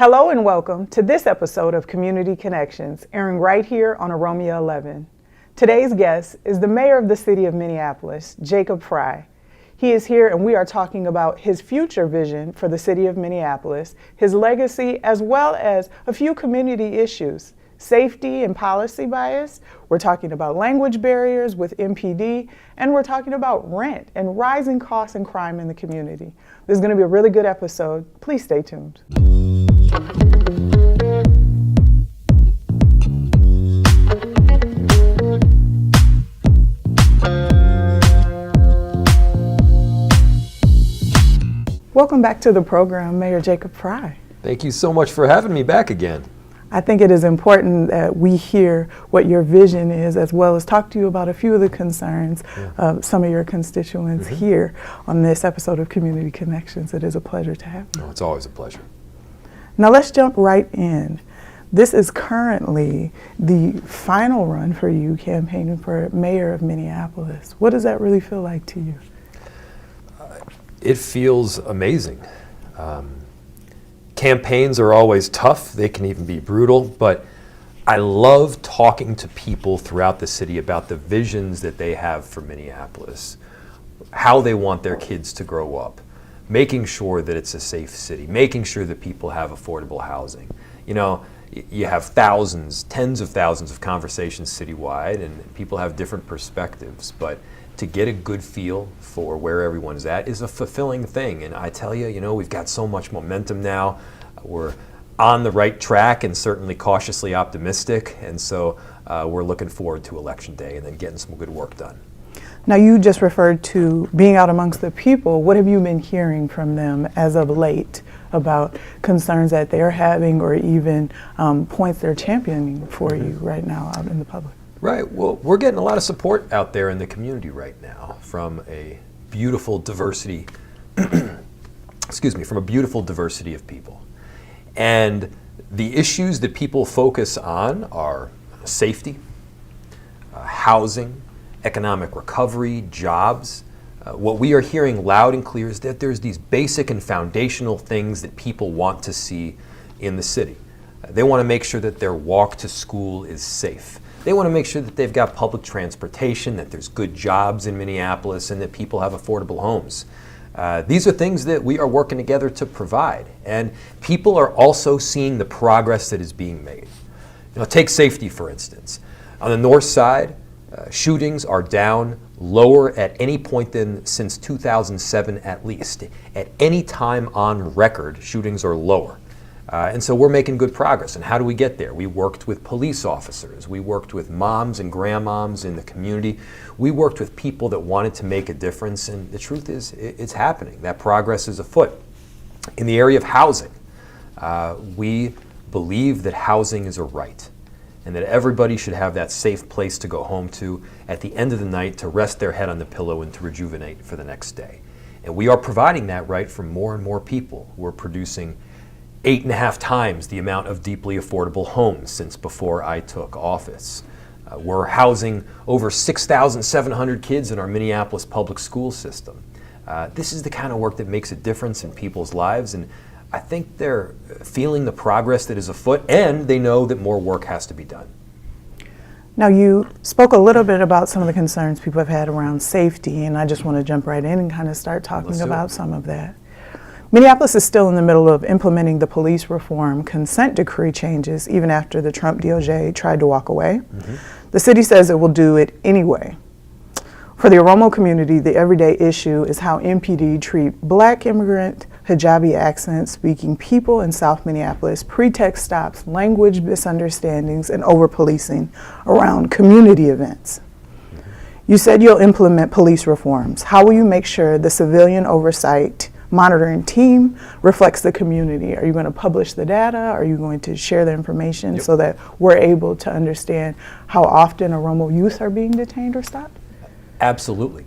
Hello and welcome to this episode of Community Connections, airing right here on OROMIA11. Today's guest is the mayor of the city of Minneapolis, Jacob FREY. He is here and we are talking about his future vision for the city of Minneapolis, his legacy, as well as a few community issues. Safety and policy bias, we're talking about language barriers with MPD, and we're talking about rent and rising costs and crime in the community. This is going to be a really good episode. Please stay tuned. Welcome back to the program, Mayor Jacob FREY. Thank you so much for having me back again. I think it is important that we hear what your vision is, as well as talk to you about a few of the concerns of some of your constituents here on this episode of Community Connections. It is a pleasure to have you. Oh, it's always a pleasure. Now let's jump right in. This is currently the final run for you campaigning for mayor of Minneapolis. What does that really feel like to you? It feels amazing. Campaigns are always tough. They can even be brutal, but I love talking to people throughout the city about the visions that they have for Minneapolis, how they want their kids to grow up, making sure that it's a safe city, making sure that people have affordable housing. You know, you have thousands, tens of thousands of conversations citywide, and people have different perspectives, but to get a good feel for where everyone's at is a fulfilling thing. And I tell you, we've got so much momentum now. We're on the right track and certainly cautiously optimistic. And so we're looking forward to Election Day and then getting some good work done. Now, you just referred to being out amongst the people. What have you been hearing from them as of late about concerns that they're having, or even points they're championing for you right now out in the public? Right. Well, we're getting a lot of support out there in the community right now from a beautiful diversity, from a beautiful diversity of people. And the issues that people focus on are safety, housing, economic recovery, jobs. What we are hearing loud and clear is that there's these basic and foundational things that people want to see in the city. They want to make sure that their walk to school is safe. They want to make sure that they've got public transportation, that there's good jobs in Minneapolis, and that people have affordable homes. These are things that we are working together to provide. And people are also seeing the progress that is being made. Take safety, for instance. On the north side, shootings are down lower at any point since 2007 at least. At any time on record, shootings are lower. And so we're making good progress. And how do we get there? We worked with police officers. We worked with moms and grandmoms in the community. We worked with people that wanted to make a difference. And the truth is, it's happening. That progress is afoot. In the area of housing, we believe that housing is a right, and that everybody should have that safe place to go home to at the end of the night, to rest their head on the pillow and to rejuvenate for the next day. And we are providing that right for more and more people. We're producing 8.5 times the amount of deeply affordable homes since before I took office. We're housing over 6,700 kids in our Minneapolis public school system. This is the kind of work that makes a difference in people's lives, and I think they're feeling the progress that is afoot, and they know that more work has to be done. Now, you spoke a little bit about some of the concerns people have had around safety, and I just want to jump right in and kind of start talking about some of that. Minneapolis is still in the middle of implementing the police reform consent decree changes, even after the Trump DOJ tried to walk away. The city says it will do it anyway. For the Oromo community, the everyday issue is how MPD treat Black immigrant, hijabi accent-speaking people in South Minneapolis, pretext stops, language misunderstandings, and over-policing around community events. You said you'll implement police reforms. How will you make sure the civilian oversight monitoring team reflects the community? Are you going to publish the data? Are you going to share the information so that we're able to understand how often Oromo youth are being detained or stopped? Absolutely.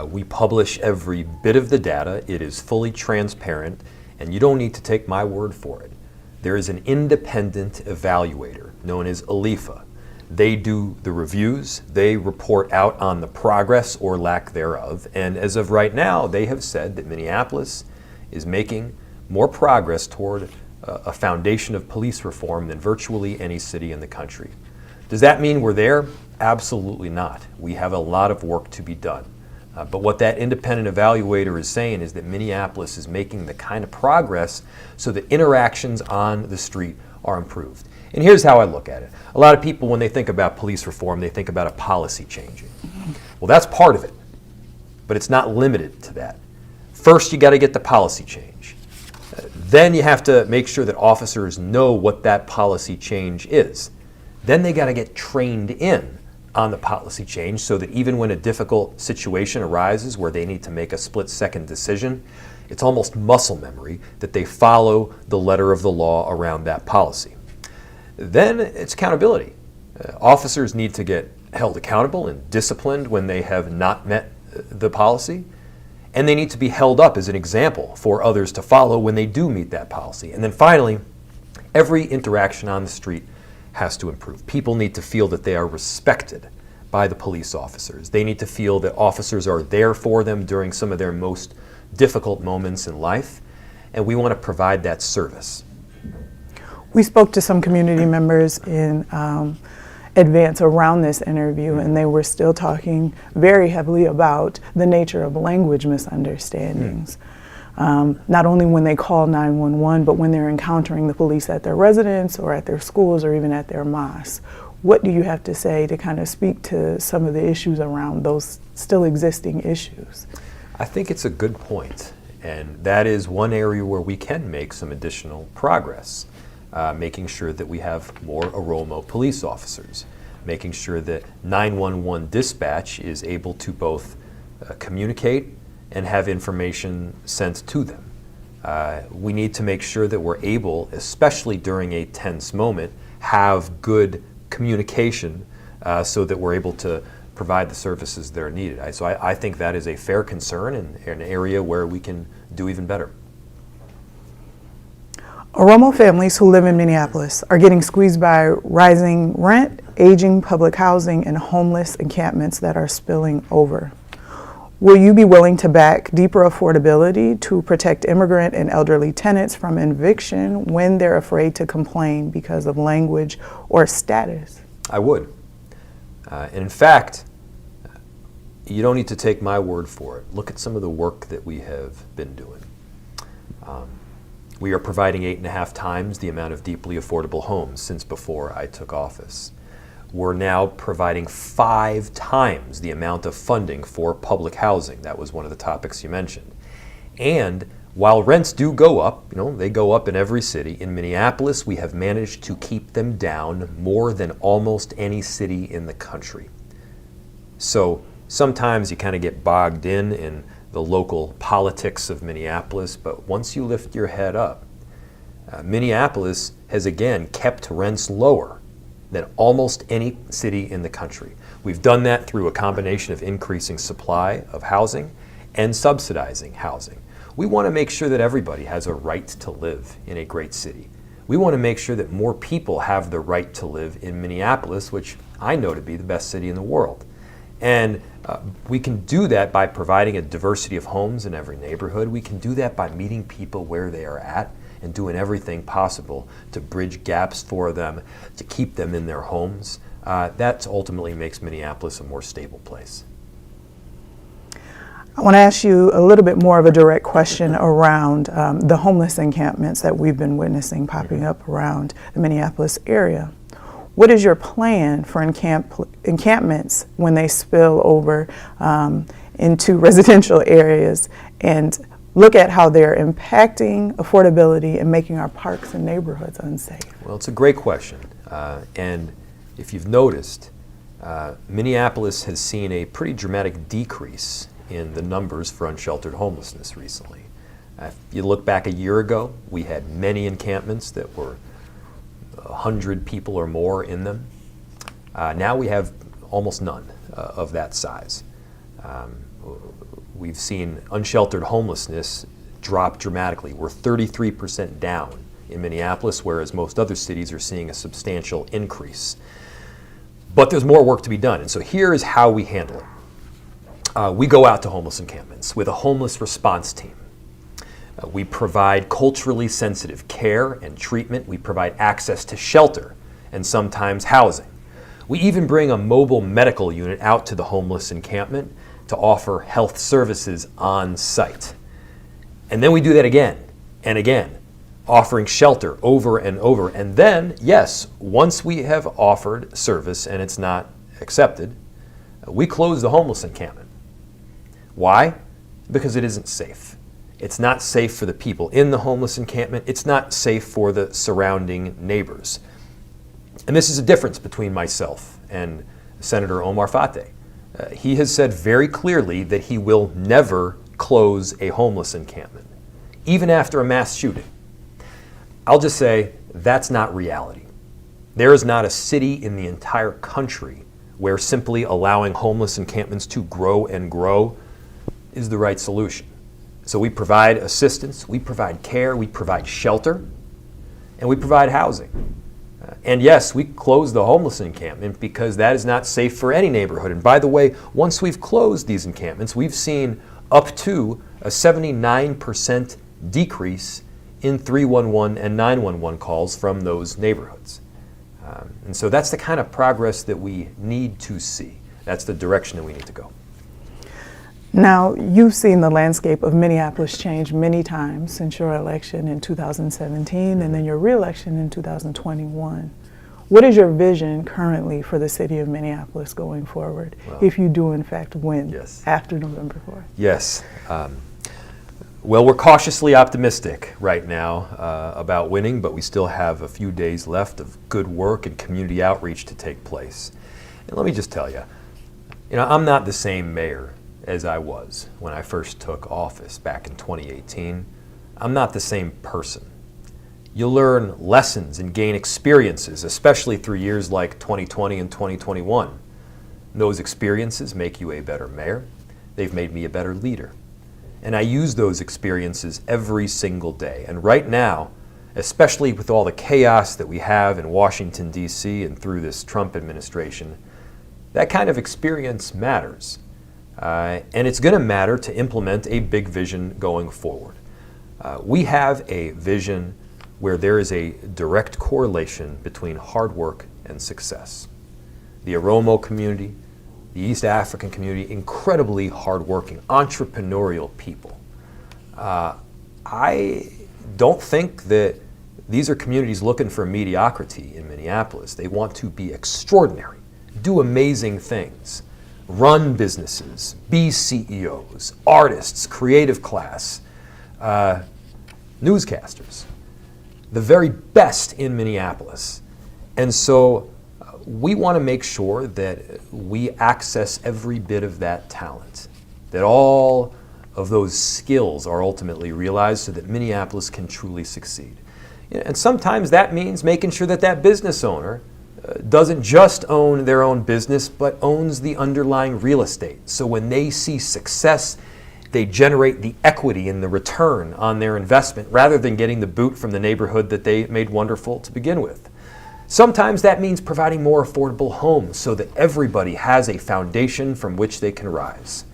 We publish every bit of the data. It is fully transparent, and you don't need to take my word for it. There is an independent evaluator known as ALIFA. They do the reviews, they report out on the progress or lack thereof, and as of right now, they have said that Minneapolis is making more progress toward a foundation of police reform than virtually any city in the country. Does that mean we're there? Absolutely not. We have a lot of work to be done. But what that independent evaluator is saying is that Minneapolis is making the kind of progress so that interactions on the street are improved. And here's how I look at it. A lot of people, when they think about police reform, they think about a policy changing. Well, that's part of it, but it's not limited to that. First, you got to get the policy change. Then you have to make sure that officers know what that policy change is. Then they got to get trained in on the policy change so that even when a difficult situation arises where they need to make a split-second decision, it's almost muscle memory that they follow the letter of the law around that policy. Then it's accountability. Officers need to get held accountable and disciplined when they have not met the policy, and they need to be held up as an example for others to follow when they do meet that policy. And then finally, every interaction on the street has to improve. People need to feel that they are respected by the police officers. They need to feel that officers are there for them during some of their most difficult moments in life, and we want to provide that service. We spoke to some community members in advance around this interview, and they were still talking very heavily about the nature of language misunderstandings. Not only when they call 911, but when they're encountering the police at their residence or at their schools or even at their mosques. What do you have to say to kind of speak to some of the issues around those still existing issues? I think it's a good point, and that is one area where we can make some additional progress. Making sure that we have more OROMIA police officers, making sure that 911 dispatch is able to both communicate and have information sent to them. We need to make sure that we're able, especially during a tense moment, have good communication so that we're able to provide the services that are needed. So I think that is a fair concern and an area where we can do even better. OROMIA families who live in Minneapolis are getting squeezed by rising rent, aging public housing, and homeless encampments that are spilling over. Will you be willing to back deeper affordability to protect immigrant and elderly tenants from eviction when they're afraid to complain because of language or status? I would. And in fact, you don't need to take my word for it. Look at some of the work that we have been doing. We are providing 8.5 times the amount of deeply affordable homes since before I took office. We're now providing 5 times the amount of funding for public housing. That was one of the topics you mentioned. And while rents do go up, they go up in every city, in Minneapolis we have managed to keep them down more than almost any city in the country. So sometimes you kind of get bogged in the local politics of Minneapolis, but once you lift your head up, Minneapolis has again kept rents lower than almost any city in the country. We've done that through a combination of increasing supply of housing and subsidizing housing. We want to make sure that everybody has a right to live in a great city. We want to make sure that more people have the right to live in Minneapolis, which I know to be the best city in the world. And we can do that by providing a diversity of homes in every neighborhood. We can do that by meeting people where they are at and doing everything possible to bridge gaps for them, to keep them in their homes. That ultimately makes Minneapolis a more stable place. I want to ask you a little bit more of a direct question around the homeless encampments that we've been witnessing popping up around the Minneapolis area. What is your plan for encampments when they spill over into residential areas, and look at how they're impacting affordability and making our parks and neighborhoods unsafe? Well, it's a great question. And if you've noticed, Minneapolis has seen a pretty dramatic decrease in the numbers for unsheltered homelessness recently. If you look back a year ago, we had many encampments that were 100 people or more in them. Now we have almost none of that size. We've seen unsheltered homelessness drop dramatically. We're 33% down in Minneapolis, whereas most other cities are seeing a substantial increase. But there's more work to be done, and so here is how we handle it. We go out to homeless encampments with a homeless response team. We provide culturally sensitive care and treatment. We provide access to shelter and sometimes housing. We even bring a mobile medical unit out to the homeless encampment to offer health services on site. And then we do that again and again, offering shelter over and over. And then, yes, once we have offered service and it's not accepted, we close the homeless encampment. Why? Because it isn't safe. It's not safe for the people in the homeless encampment. It's not safe for the surrounding neighbors. And this is a difference between myself and Senator Omar Fateh. He has said very clearly that he will never close a homeless encampment, even after a mass shooting. I'll just say that's not reality. There is not a city in the entire country where simply allowing homeless encampments to grow and grow is the right solution. So we provide assistance, we provide care, we provide shelter, and we provide housing. And yes, we close the homeless encampment because that is not safe for any neighborhood. And by the way, once we've closed these encampments, we've seen up to a 79% decrease in 311 and 911 calls from those neighborhoods. And so that's the kind of progress that we need to see. That's the direction that we need to go. Now, you've seen the landscape of Minneapolis change many times since your election in 2017 and then your re-election in 2021. What is your vision currently for the city of Minneapolis going forward, if you do in fact win after November 4th? Yes. Well, we're cautiously optimistic right now about winning, but we still have a few days left of good work and community outreach to take place. And let me just tell you, I'm not the same mayor as I was when I first took office back in 2018. I'm not the same person. You'll learn lessons and gain experiences, especially through years like 2020 and 2021. Those experiences make you a better mayor. They've made me a better leader. And I use those experiences every single day. And right now, especially with all the chaos that we have in Washington, D.C. and through this Trump administration, that kind of experience matters. And it's going to matter to implement a big vision going forward. We have a vision where there is a direct correlation between hard work and success. The Oromo community, the East African community, incredibly hardworking, entrepreneurial people. I don't think that these are communities looking for mediocrity in Minneapolis. They want to be extraordinary, do amazing things. Run businesses, be CEOs, artists, creative class, newscasters, the very best in Minneapolis. And so we want to make sure that we access every bit of that talent, that all of those skills are ultimately realized so that Minneapolis can truly succeed. And sometimes that means making sure that that business owner doesn't just own their own business, but owns the underlying real estate. So when they see success, they generate the equity and the return on their investment rather than getting the boot from the neighborhood that they made wonderful to begin with. Sometimes that means providing more affordable homes so that everybody has a foundation from which they can rise.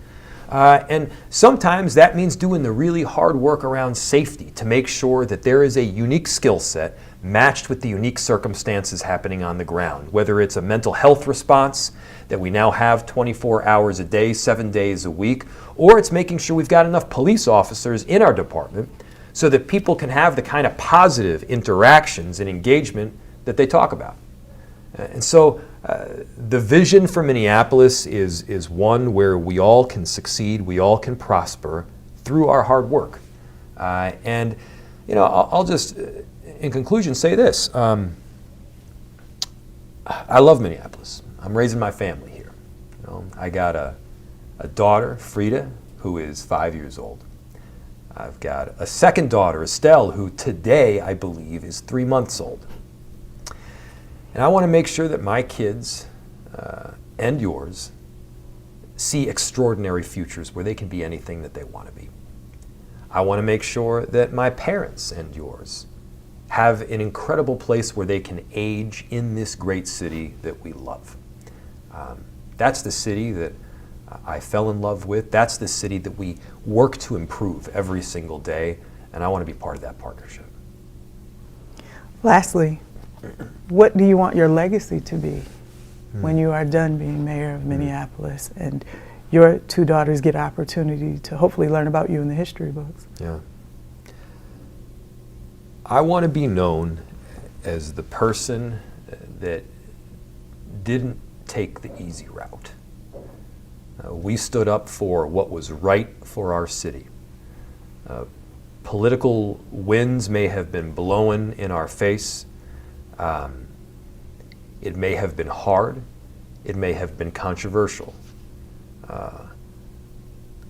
And sometimes that means doing the really hard work around safety to make sure that there is a unique skill set matched with the unique circumstances happening on the ground, whether it's a mental health response that we now have 24 hours a day, 7 days a week, or it's making sure we've got enough police officers in our department so that people can have the kind of positive interactions and engagement that they talk about. And so the vision for Minneapolis is one where we all can succeed, we all can prosper through our hard work. And I'll just, in conclusion, say this. I love Minneapolis. I'm raising my family here. I got a daughter, Frida, who is 5 years old. I've got a second daughter, Estelle, who today, I believe, is 3 months old. And I want to make sure that my kids and yours see extraordinary futures where they can be anything that they want to be. I want to make sure that my parents and yours have an incredible place where they can age in this great city that we love. That's the city that I fell in love with. That's the city that we work to improve every single day. and I want to be part of that partnership. Lastly, what do you want your legacy to be when you are done being mayor of Minneapolis and your two daughters get opportunity to hopefully learn about you in the history books? Yeah. I want to be known as the person that didn't take the easy route. We stood up for what was right for our city. Political winds may have been blowing in our face. It may have been hard. It may have been controversial.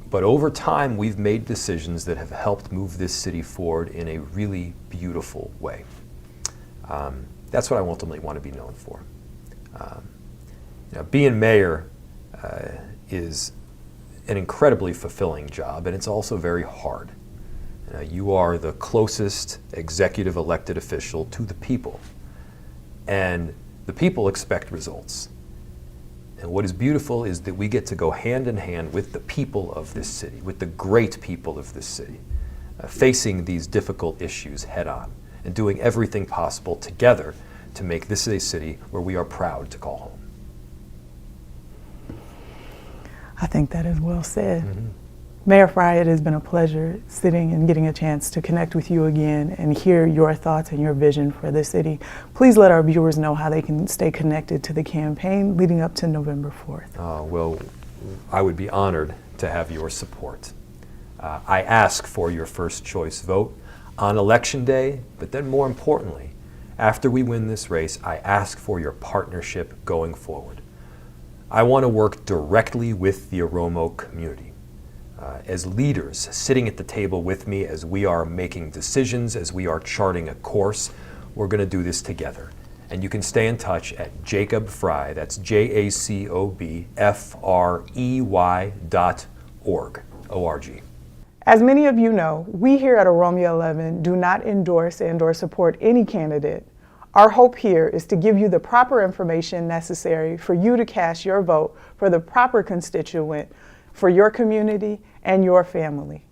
But over time, we've made decisions that have helped move this city forward in a really beautiful way. That's what I ultimately want to be known for. Being mayor is an incredibly fulfilling job, and it's also very hard. You are the closest executive elected official to the people, and the people expect results. And what is beautiful is that we get to go hand in hand with the people of this city, with the great people of this city, facing these difficult issues head on and doing everything possible together to make this a city where we are proud to call home. I think that is well said. Mayor FREY, it has been a pleasure sitting and getting a chance to connect with you again and hear your thoughts and your vision for the city. Please let our viewers know how they can stay connected to the campaign leading up to November 4th. Well, I would be honored to have your support. I ask for your first choice vote on Election Day, but then more importantly, after we win this race, I ask for your partnership going forward. I want to work directly with the OROMO community. As leaders sitting at the table with me as we are making decisions, as we are charting a course, we're going to do this together. And you can stay in touch at Jacob Frey, that's JACOBFREY.org, O-R-G. As many of you know, we here at OROMIA11 do not endorse and/or support any candidate. Our hope here is to give you the proper information necessary for you to cast your vote for the proper constituent for your community and your family.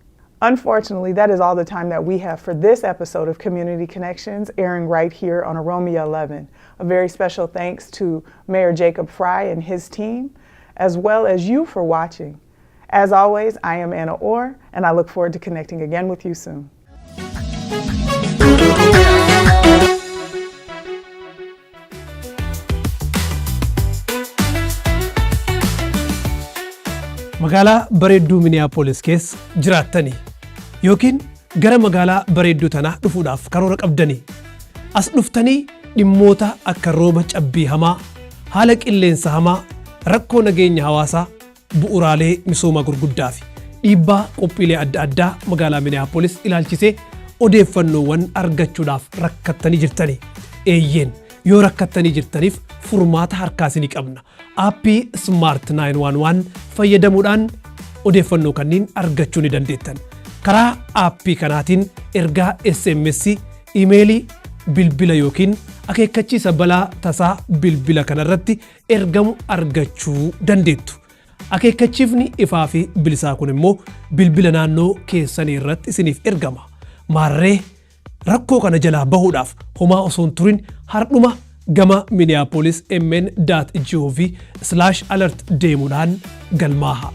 Unfortunately, that is all the time that we have for this episode of Community Connections, airing right here on OROMIA11. A very special thanks to Mayor Jacob Frey and his team, as well as you for watching. As always, I am Anna Orr, and I look forward to connecting again with you soon. magaalaa bareedduu Minneapolis keessa jiraattanii yookiin gara magaalaa bareedduu tanaa dhufuudhaaf karoora qabdanii as dhuftanii dhimmoota akka rooba cabbii hamaa haala qilleensa hamaa rakkoo nageenya hawaasaa bu'uraalee misoomaa gurguddaa fi dhiibbaa qophiilee adda addaa magaalaa Minneapolis ilaalchisee odeeffannoowwan argachuudhaaf rakkattanii jirtanii eeyyeen yoo rakkattanii jirtaniif furmaata harkaasinii qabna aappii Smart 911 fayyadamuudhaan odeeffannoo kanniin argachuu ni dandeettan karaa aappii kanaatiin ergaa SMS iimeelii bilbila yookiin akeekkachiisa balaa tasaa bilbila kanarratti ergamu argachuu dandeettu akeekkachiifni ifaa fi bilisaa kun immoo bilbila naannoo keessanii irratti isiniif ergama maarree rakkoo kana jalaa bahuudhaaf homaa osoo hin turin hardhuma gama minneapolismn.gov/alert deemuudhaan galmaaha.